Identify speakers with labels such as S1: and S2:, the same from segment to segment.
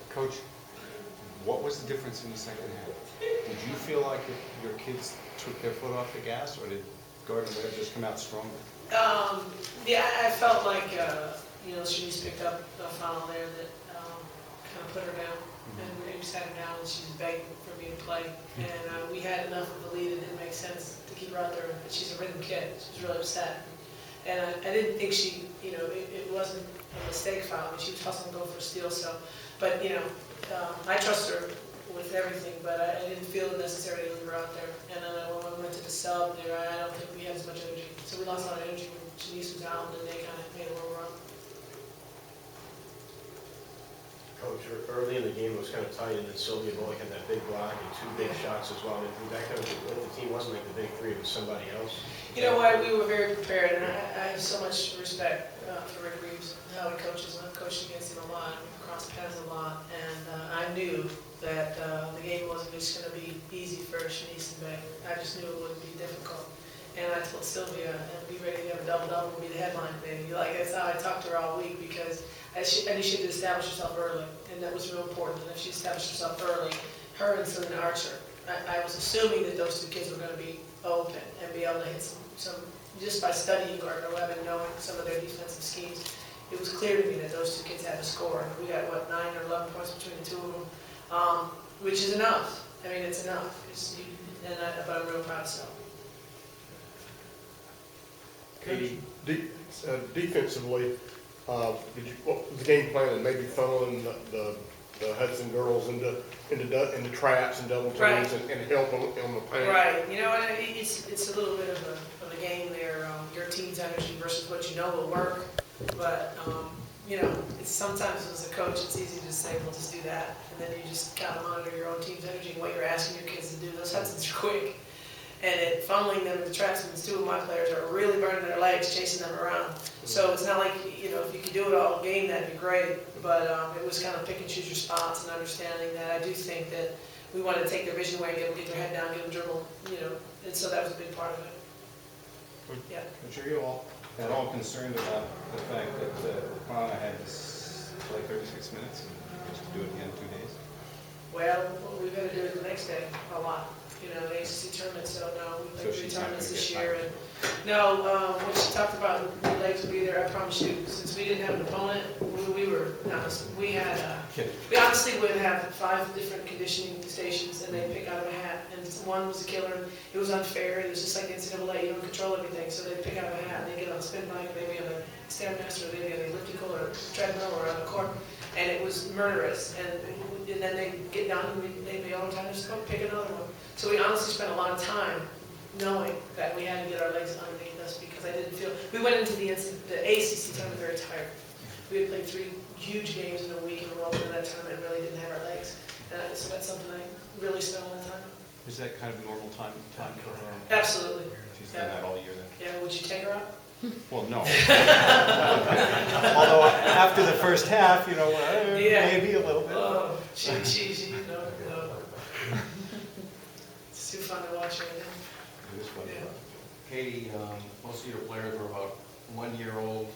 S1: Coach, what was the difference in the second half? Did you feel like your kids took their foot off the gas, or did Gardner-Webb just come out stronger?
S2: Yeah, I felt like, Shanice picked up a foul there that kind of put her down. And we sat her down and she was begging for me to play. And we had enough of the lead, it didn't make sense to keep her out there. But she's a rhythm kid, she was really upset. And I didn't think she, it wasn't a mistake foul. I mean, she was hustling to go for a steal, so. But, I trust her with everything, but I didn't feel it necessary to leave her out there. And then when we went to the sub there, I don't think we had as much energy. So we lost a lot of energy when Shanice was out, and then they kind of made a little run.
S3: Coach, early in the game it was kind of tight, and then Sylvia Bullock had that big block and two big shots as well. I mean, that kind of, the team wasn't like the big three, it was somebody else.
S2: You know what, we were very prepared, and I have so much respect for Rick Reeves and how he coaches. I've coached against him a lot, crossed paths a lot, and I knew that the game wasn't just going to be easy for Shanice and Bay. I just knew it would be difficult. And I told Sylvia, be ready to have a double-double will be the headline, baby. Like, that's how I talked to her all week, because I knew she had to establish herself early, and that was real important. And if she established herself early, her and Selena Archer, I was assuming that those two kids were going to be open and be able to hit some just by studying Gardner-Webb and knowing some of their defensive schemes. It was clear to me that those two kids had to score. We got, 9 or 11 points between the two of them, which is enough. I mean, it's enough. But I'm real proud of Sel.
S4: Katie, defensively, what was the game plan, and maybe funneling the Hudson girls into traps and double teams and help on the paint? Right.
S2: It's a little bit of a game there. Your team's energy versus what you know will work. But it's sometimes as a coach, it's easy to say, well, just do that, and then you just kind of monitor your own team's energy and what you're asking your kids to do. Those Hudsons are quick. And funneling them into traps, and two of my players are really burning their legs, chasing them around. So it's not like, if you could do it all game, that'd be great. But it was kind of pick and choose your spots and understanding that I do think that we wanted to take their vision away and get their head down, get them dribble, and so that was a big part of it. Yeah.
S1: But are you all at all concerned about the fact that Prana had to play 36 minutes and just do it again in 2 days?
S2: Well, we've got to do it the next day a lot. The ACC tournament, so no, we played 3 tournaments this year. And no, when she talked about the legs would be there, I promise you, since we didn't have an opponent, we were honest. We honestly would have 5 different conditioning stations, and they'd pick out of a hat. And one was a killer. It was unfair. It was just like the NCAA. You don't control everything, so they'd pick out of a hat, and they'd get on a spin bike, maybe on a Stairmaster, or they'd be on the elliptical or treadmill or on the court, and it was murderous. And then they'd get down, and they'd be all the time, just go pick another one. So we honestly spent a lot of time knowing that we had to get our legs underneath us, because I didn't feel, we went into the ACC tournament very tired. We had played 3 huge games in a week in a row in that tournament and really didn't have our legs. So that's something I really spent a lot of time on.
S1: Is that kind of normal time for her?
S2: Absolutely.
S1: She's done that all year then?
S2: Yeah, would you take her out?
S1: Well, no. Although after the first half, maybe a little bit.
S2: Oh, she no. It's too fun to watch right now.
S1: It is fun.
S2: Yeah.
S5: Katie, most of your players were about 1 year old,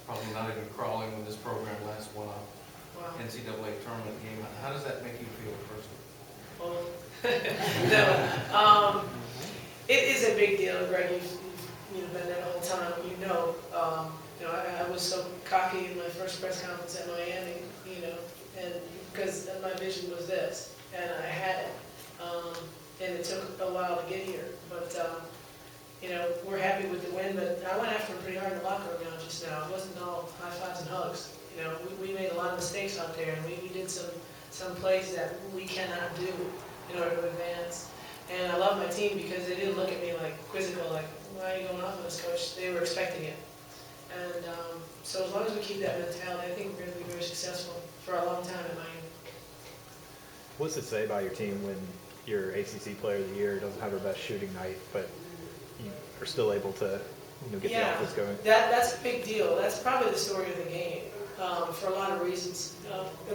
S5: probably not even crawling when this program last won a NCAA tournament game. How does that make you feel personally?
S2: No, it is a big deal, Greg. You've been there the whole time. I was so cocky in my first press conference at Miami, and because my vision was this, and I had it, and it took a while to get here. But we're happy with the win. But I went after him pretty hard in the locker room just now. It wasn't all high fives and hugs. We made a lot of mistakes out there, and we did some plays that we cannot do in order to advance. And I love my team because they didn't look at me like quizzical, like, why are you going off on this, coach? They were expecting it. And so as long as we keep that mentality, I think we're going to be very successful for a long time in Miami.
S6: What's it say about your team when your ACC Player of the Year doesn't have her best shooting night, but you are still able to get the offense going?
S2: That's a big deal. That's probably the story of the game for a lot of reasons.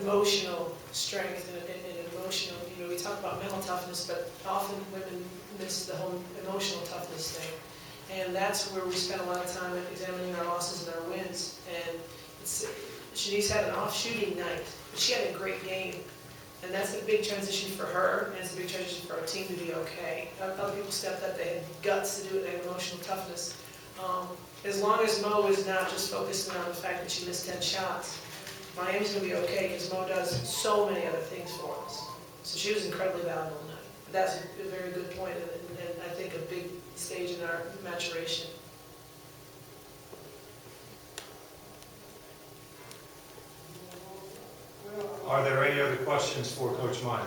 S2: Emotional strength and emotional, we talk about mental toughness, but often women miss the whole emotional toughness thing. And that's where we spend a lot of time examining our losses and our wins. And Shanice had an off shooting night. she had a great game. And that's a big transition for her, and it's a big transition for our team to be okay. Other people stepped up, they had guts to do it, they had emotional toughness. As long as Mo is not just focusing on the fact that she missed 10 shots, Miami's gonna be okay, because Mo does so many other things for us. So she was incredibly valuable tonight. That's a very good point, and I think a big stage in our maturation.
S7: Are there any other questions for Coach Meier?